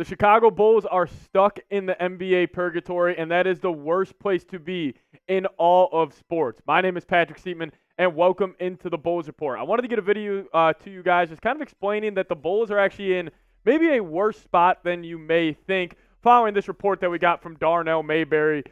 Chicago Bulls are stuck in the NBA purgatory, and that is the worst place to be in all of sports. My name is Patrick Siepman, and welcome into the Bulls Report. I wanted to get a video to you guys just kind of explaining that the Bulls are actually in maybe a worse spot than you may think, following this report that we got from Darnell Mayberry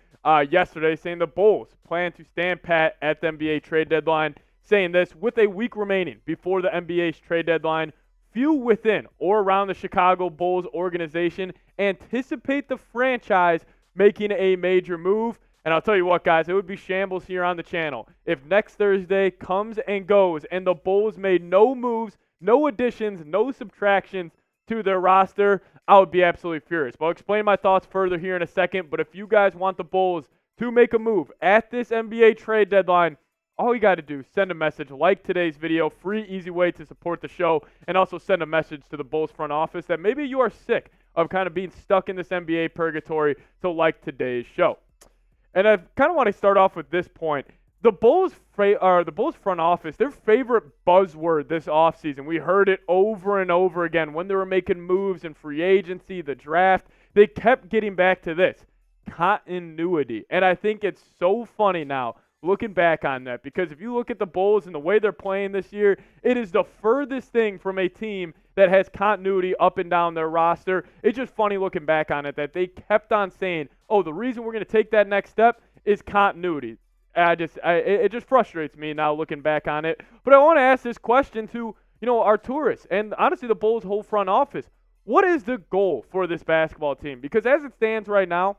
yesterday, saying the Bulls plan to stand pat at the NBA trade deadline, saying this: with a week remaining before the NBA's trade deadline, few within or around the Chicago Bulls organization anticipate the franchise making a major move. And I'll tell you what, guys, it would be shambles here on the channel if next Thursday comes and goes and the Bulls made no moves, no additions, no subtractions to their roster. I would be absolutely furious. But I'll explain my thoughts further here in a second. But if you guys want the Bulls to make a move at this NBA trade deadline, all you got to do is send a message, like today's video, free, easy way to support the show, and also send a message to the Bulls front office that maybe you are sick of kind of being stuck in this NBA purgatory, so like today's show. And I kind of want to start off with this point. The Bulls front office, their favorite buzzword this offseason, we heard it over and over again when they were making moves in free agency, the draft, they kept getting back to this: continuity. And I think it's so funny now, looking back on that, because if you look at the Bulls and the way they're playing this year, it is the furthest thing from a team that has continuity up and down their roster. It's just funny looking back on it that they kept on saying, oh, the reason we're going to take that next step is continuity. It just frustrates me now looking back on it. But I want to ask this question to, our tourists and honestly the Bulls' whole front office. What is the goal for this basketball team? Because as it stands right now,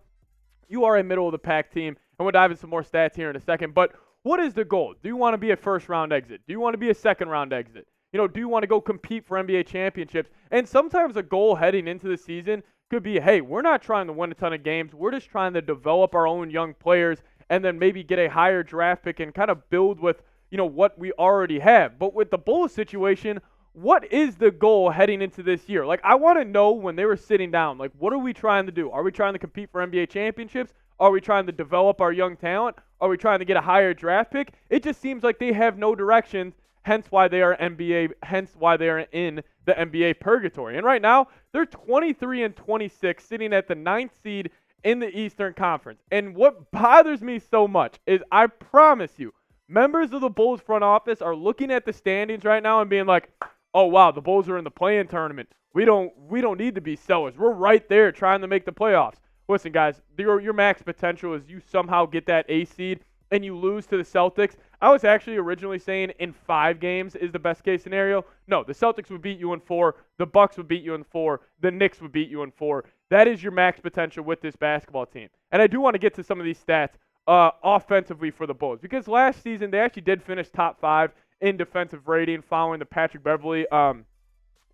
you are a middle-of-the-pack team, and we'll dive into some more stats here in a second. But what is the goal? Do you want to be a first-round exit? Do you want to be a second-round exit? Do you want to go compete for NBA championships? And sometimes a goal heading into the season could be, hey, we're not trying to win a ton of games. We're just trying to develop our own young players and then maybe get a higher draft pick and kind of build with, what we already have. But with the Bulls situation, what is the goal heading into this year? Like, I want to know when they were sitting down, like, what are we trying to do? Are we trying to compete for NBA championships? Are we trying to develop our young talent? Are we trying to get a higher draft pick? It just seems like they have no direction, hence why they are in the NBA purgatory. And right now, they're 23-26, sitting at the 9th seed in the Eastern Conference. And what bothers me so much is, I promise you, members of the Bulls front office are looking at the standings right now and being like, oh wow, the Bulls are in the play-in tournament. We don't need to be sellers. We're right there trying to make the playoffs. Listen, guys, your max potential is you somehow get that A seed and you lose to the Celtics. I was actually originally saying in 5 games is the best case scenario. No, the Celtics would beat you in 4. The Bucks would beat you in 4. The Knicks would beat you in 4. That is your max potential with this basketball team. And I do want to get to some of these stats offensively for the Bulls, because last season they actually did finish top 5 in defensive rating following the Patrick Beverley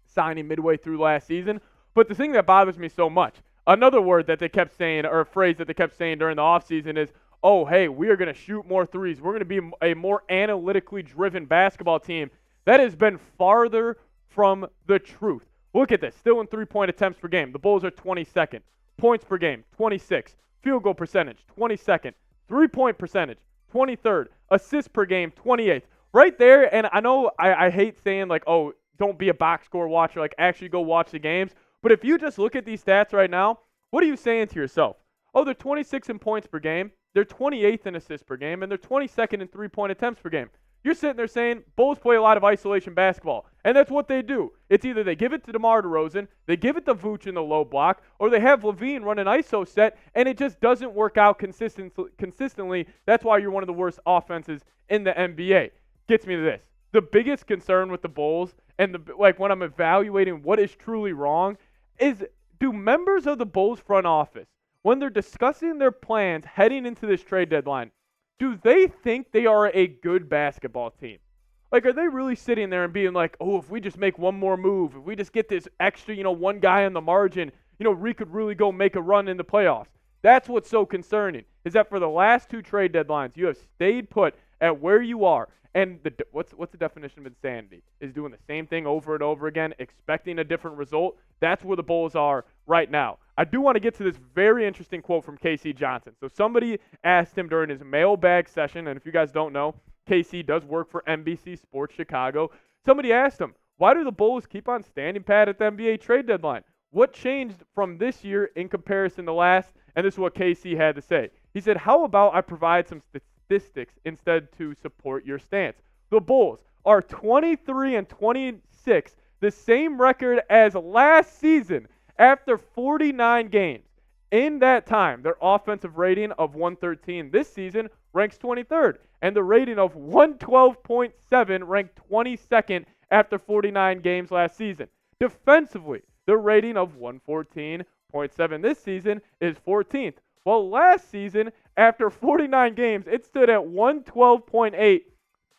signing midway through last season. But the thing that bothers me so much, another word that they kept saying, or a phrase that they kept saying during the offseason is, oh, hey, we are going to shoot more threes. We're going to be a more analytically driven basketball team. That has been farther from the truth. Look at this. Still in three-point attempts per game, the Bulls are 22nd. Points per game, 26th. Field goal percentage, 22nd. Three-point percentage, 23rd. Assists per game, 28th. Right there, and I know I hate saying, like, oh, don't be a box score watcher. Like, actually go watch the games. But if you just look at these stats right now, what are you saying to yourself? Oh, they're 26th in points per game. They're 28th in assists per game. And they're 22nd in three-point attempts per game. You're sitting there saying Bulls play a lot of isolation basketball. And that's what they do. It's either they give it to DeMar DeRozan, they give it to Vuce in the low block, or they have LaVine run an ISO set, and it just doesn't work out consistently. That's why you're one of the worst offenses in the NBA. Gets me to this. The biggest concern with the Bulls, and when I'm evaluating what is truly wrong, is do members of the Bulls front office, when they're discussing their plans heading into this trade deadline, do they think they are a good basketball team? Like, are they really sitting there and being like, oh, if we just make one more move, if we just get this extra, one guy on the margin, we could really go make a run in the playoffs? That's what's so concerning, is that for the last 2 trade deadlines, you have stayed put at where you are. And what's the definition of insanity? Is doing the same thing over and over again, expecting a different result. That's where the Bulls are right now. I do want to get to this very interesting quote from KC Johnson. So somebody asked him during his mailbag session, and if you guys don't know, KC does work for NBC Sports Chicago. Somebody asked him, why do the Bulls keep on standing pat at the NBA trade deadline? what changed from this year in comparison to last? And this is what KC had to say. He said, how about I provide some statistics instead to support your stance? The Bulls are 23-26, the same record as last season after 49 games. In that time, their offensive rating of 113 this season ranks 23rd, and the rating of 112.7 ranked 22nd after 49 games last season. Defensively, the rating of 114.7 this season is 14th. Well, last season, after 49 games, it stood at 112.8,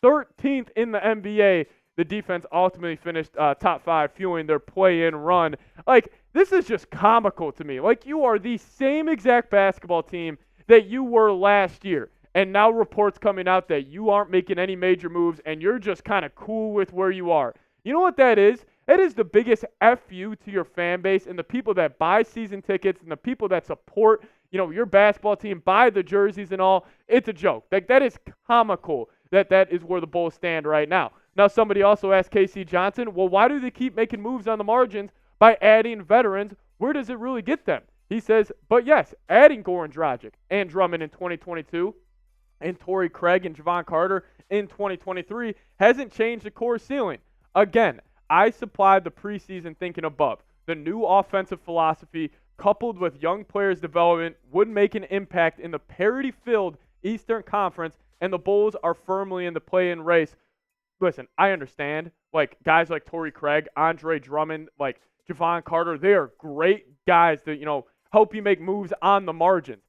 13th in the NBA. The defense ultimately finished top 5, fueling their play-in run. Like, this is just comical to me. Like, you are the same exact basketball team that you were last year. And now reports coming out that you aren't making any major moves and you're just kind of cool with where you are. You know what that is? It is the biggest FU to your fan base and the people that buy season tickets and the people that support, your basketball team, buy the jerseys and all. It's a joke. Like, that is comical that is where the Bulls stand right now. Now, somebody also asked KC Johnson, well, why do they keep making moves on the margins by adding veterans? Where does it really get them? He says, but yes, adding Goran Dragic and Drummond in 2022 and Torrey Craig and Javon Carter in 2023 hasn't changed the core ceiling. Again, I supplied the preseason thinking above. The new offensive philosophy coupled with young players' development would make an impact in the parity-filled Eastern Conference, and the Bulls are firmly in the play-in race. Listen, I understand, like, guys like Torrey Craig, Andre Drummond, like Javon Carter, they are great guys that, help you make moves on the margins.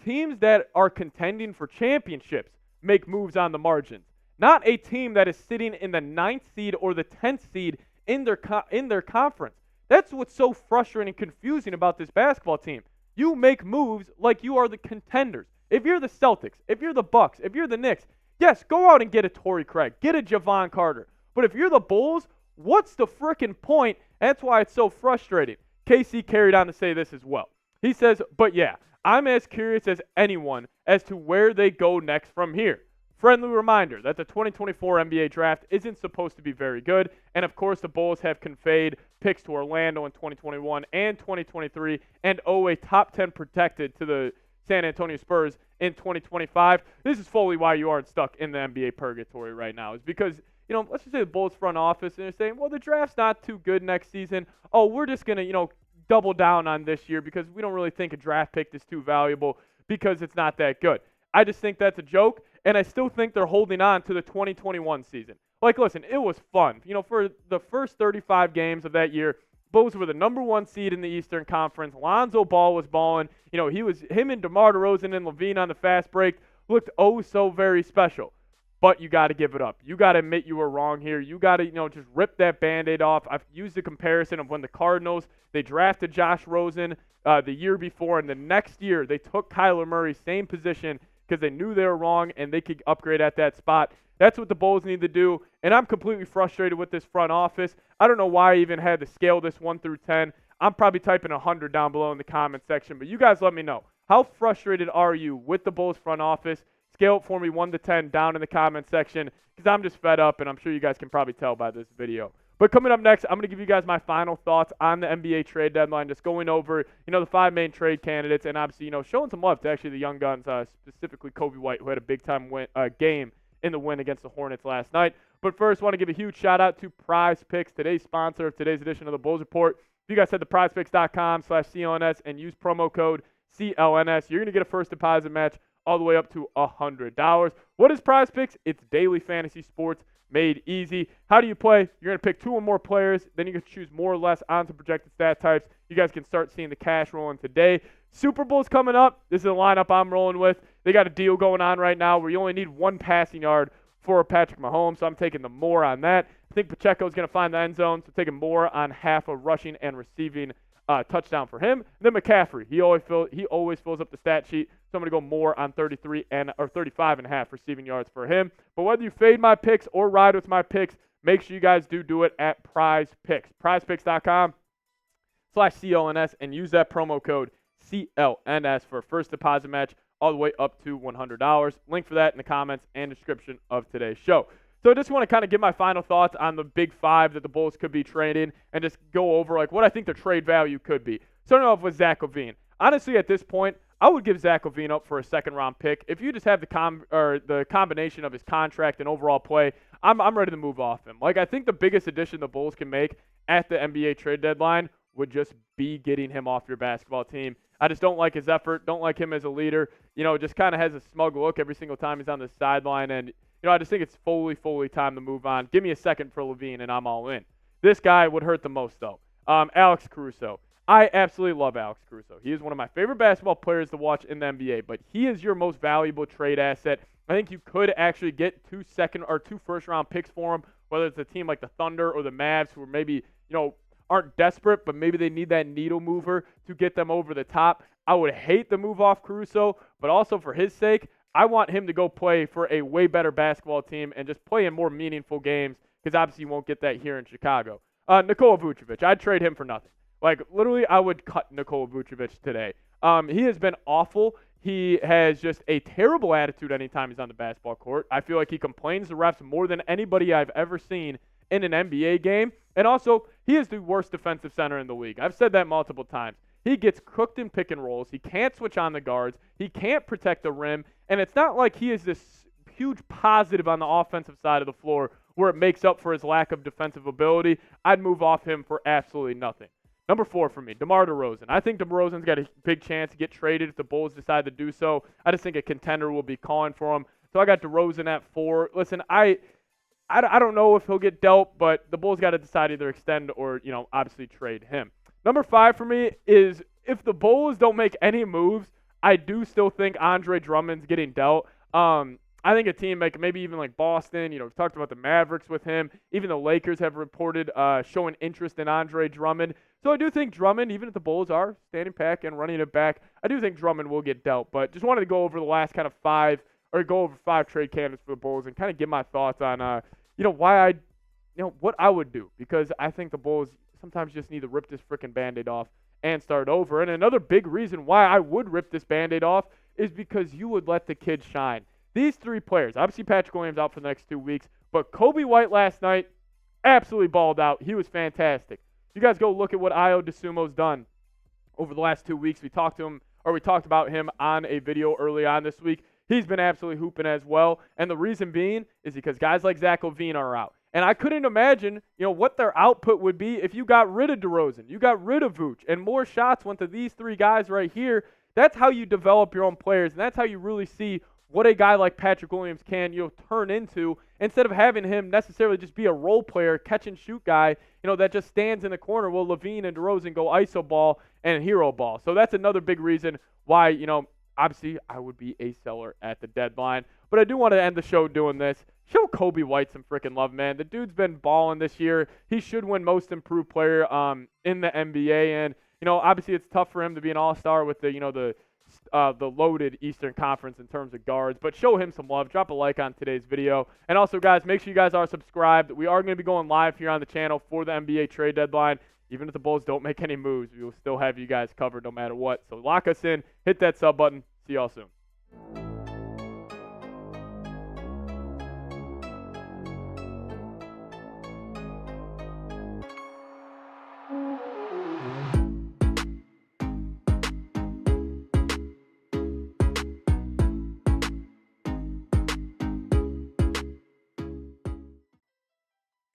Teams that are contending for championships make moves on the margins. Not a team that is sitting in the 9th seed or the 10th seed in their conference. That's what's so frustrating and confusing about this basketball team. You make moves like you are the contenders. If you're the Celtics, if you're the Bucks, if you're the Knicks, yes, go out and get a Torrey Craig, get a Javon Carter. But if you're the Bulls, what's the frickin' point? That's why it's so frustrating. KC carried on to say this as well. He says, but yeah, I'm as curious as anyone as to where they go next from here. Friendly reminder that the 2024 NBA draft isn't supposed to be very good, and of course the Bulls have conveyed picks to Orlando in 2021 and 2023 and owe a top 10 protected to the San Antonio Spurs in 2025. This is fully why you aren't stuck in the NBA purgatory right now, is because, let's just say the Bulls front office and they're saying, well, the draft's not too good next season. Oh, we're just going to, double down on this year because we don't really think a draft pick is too valuable because it's not that good. I just think that's a joke, and I still think they're holding on to the 2021 season. Like, listen, it was fun. For the first 35 games of that year, Bulls were the number 1 seed in the Eastern Conference. Lonzo Ball was balling. Him and DeMar DeRozan and LaVine on the fast break looked oh so very special. But you got to give it up. You got to admit you were wrong here. You got to, just rip that Band-Aid off. I've used the comparison of when the Cardinals, they drafted Josh Rosen the year before, and the next year they took Kyler Murray, same position, because they knew they were wrong and they could upgrade at that spot. That's what the Bulls need to do, and I'm completely frustrated with this front office. I don't know why I even had to scale this 1 through 10. I'm probably typing 100 down below in the comment section, but you guys let me know. How frustrated are you with the Bulls front office? Scale it for me 1 to 10 down in the comment section because I'm just fed up, and I'm sure you guys can probably tell by this video. But coming up next, I'm going to give you guys my final thoughts on the NBA trade deadline, just going over, the 5 main trade candidates and obviously, showing some love to actually the young guns, specifically Coby White, who had a big-time game in the win against the Hornets last night. But first, I want to give a huge shout-out to PrizePicks, today's sponsor of today's edition of the Bulls Report. If you guys head to PrizePicks.com/CLNS and use promo code CLNS, you're going to get a first deposit match all the way up to $100. What is PrizePicks? It's daily fantasy sports made easy. How do you play? You're going to pick 2 or more players. Then you can choose more or less on some projected stat types. You guys can start seeing the cash rolling today. Super Bowl's coming up. This is the lineup I'm rolling with. They got a deal going on right now where you only need 1 passing yard for Patrick Mahomes, so I'm taking the more on that. I think Pacheco's going to find the end zone, so taking more on half of rushing and receiving touchdown for him. And then McCaffrey, he always fills up the stat sheet, so I'm going to go more on 35.5 receiving yards for him. But whether you fade my picks or ride with my picks, make sure you guys do it at PrizePicks. PrizePicks.com/CLNS and use that promo code CLNS for a first deposit match all the way up to $100. Link for that in the comments and description of today's show. So I just want to kind of give my final thoughts on the big five that the Bulls could be trading and just go over like what I think the trade value could be. Starting off with Zach LaVine. Honestly, at this point, I would give Zach LaVine up for a second-round pick. If you just have the combination of his contract and overall play, I'm ready to move off him. Like, I think the biggest addition the Bulls can make at the NBA trade deadline would just be getting him off your basketball team. I just don't like his effort, don't like him as a leader. Just kind of has a smug look every single time he's on the sideline. And, I just think it's fully time to move on. Give me a second for LaVine, and I'm all in. This guy would hurt the most, though. Alex Caruso. I absolutely love Alex Caruso. He is one of my favorite basketball players to watch in the NBA, but he is your most valuable trade asset. I think you could actually get two first-round picks for him, whether it's a team like the Thunder or the Mavs who are maybe, aren't desperate, but maybe they need that needle mover to get them over the top. I would hate the move off Caruso, but also for his sake, I want him to go play for a way better basketball team and just play in more meaningful games because obviously you won't get that here in Chicago. Nikola Vucevic, I'd trade him for nothing. Like, literally, I would cut Nikola Vucevic today. He has been awful. He has just a terrible attitude anytime he's on the basketball court. I feel like he complains to refs more than anybody I've ever seen in an NBA game. And also, he is the worst defensive center in the league. I've said that multiple times. He gets cooked in pick and rolls. He can't switch on the guards. He can't protect the rim. And it's not like he is this huge positive on the offensive side of the floor where it makes up for his lack of defensive ability. I'd move off him for absolutely nothing. Number 4 for me, DeMar DeRozan. I think DeRozan's got a big chance to get traded if the Bulls decide to do so. I just think a contender will be calling for him. So I got DeRozan at 4. Listen, I don't know if he'll get dealt, but the Bulls got to decide either extend or, obviously trade him. Number 5 for me is if the Bulls don't make any moves, I do still think Andre Drummond's getting dealt. I think a team like maybe even like Boston, we've talked about the Mavericks with him. Even the Lakers have reported showing interest in Andre Drummond. So I do think Drummond, even if the Bulls are standing back and running it back, I do think Drummond will get dealt. But just wanted to go over the last kind of 5 trade candidates for the Bulls and kind of give my thoughts on, why what I would do. Because I think the Bulls sometimes just need to rip this freaking Band-Aid off and start over. And another big reason why I would rip this Band-Aid off is because you would let the kids shine. These 3 players, obviously Patrick Williams out for the next 2 weeks, but Coby White last night absolutely balled out. He was fantastic. You guys go look at what Ayo Dosunmu's done over the last 2 weeks. We talked about him on a video early on this week. He's been absolutely hooping as well, and the reason being is because guys like Zach LaVine are out. And I couldn't imagine, what their output would be if you got rid of DeRozan, you got rid of Vooch, and more shots went to these 3 guys right here. That's how you develop your own players, and that's how you really see what a guy like Patrick Williams can, turn into instead of having him necessarily just be a role player, catch and shoot guy, that just stands in the corner. Well, LaVine and DeRozan go iso ball and hero ball. So that's another big reason why, obviously I would be a seller at the deadline. But I do want to end the show doing this. Show Coby White some freaking love, man. The dude's been balling this year. He should win Most Improved Player in the NBA. And, obviously it's tough for him to be an all-star with the loaded Eastern Conference in terms of guards, but show him some love. Drop a like on today's video. And also, guys, make sure you guys are subscribed. We are going to be going live here on the channel for the NBA trade deadline. Even if the Bulls don't make any moves, we will still have you guys covered no matter what. So lock us in, hit that sub button. See y'all soon.